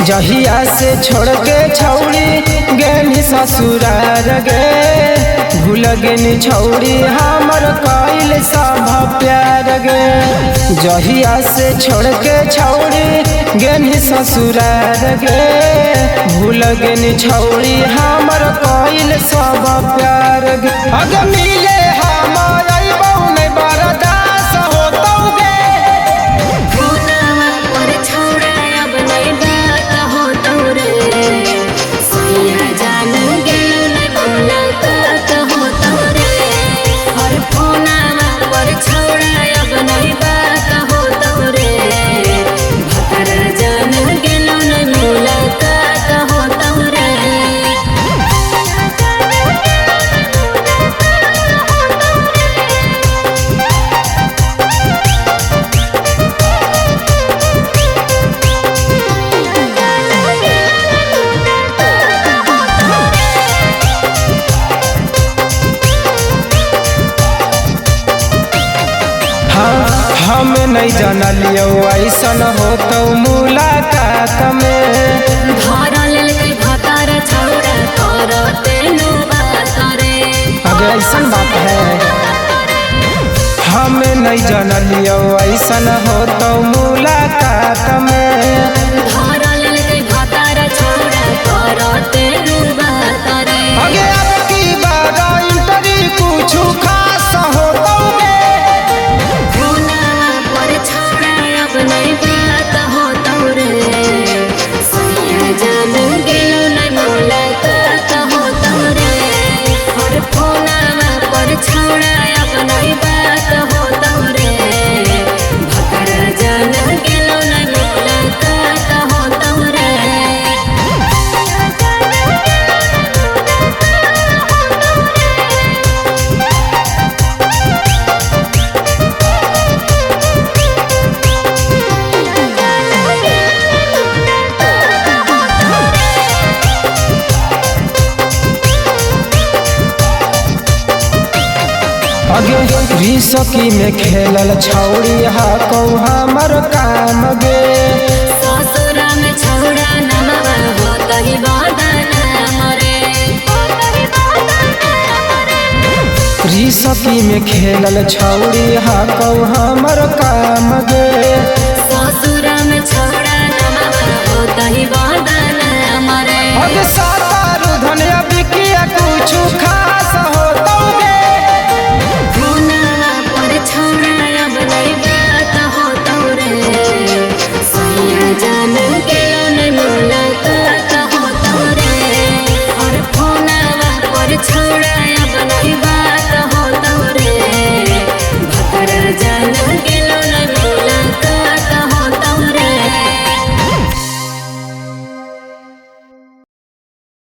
जहिया से छोड़ के छौड़ी गेनी ससुरार गे, भूल गेनी छौड़ी हमर कइल सब प्यार गे। जहिया से छोड़ के छौड़ी गेनी ससुरार गे, भूल गेनी छौड़ी हमर कइल सब प्यार गे। अग मिले हमर अइबौ नै बरदास होतौ गे, हम नहीं जानलियो ऐसन होतौ मुलाकात में। अगर ऐसन बात है, हम नहीं जानलियो ऐसन होतौ मुलाकात में। अगे अब की बार इंटरी कुछ खास होतौ गे, रिसकी में खेलल छौड़ी हा कौ हमर काम गे। ससुरा में छौड़ा नमवा होतहि बदनाम रे। रिसकी में खेलल छौड़ी हा कौ हमर काम गे।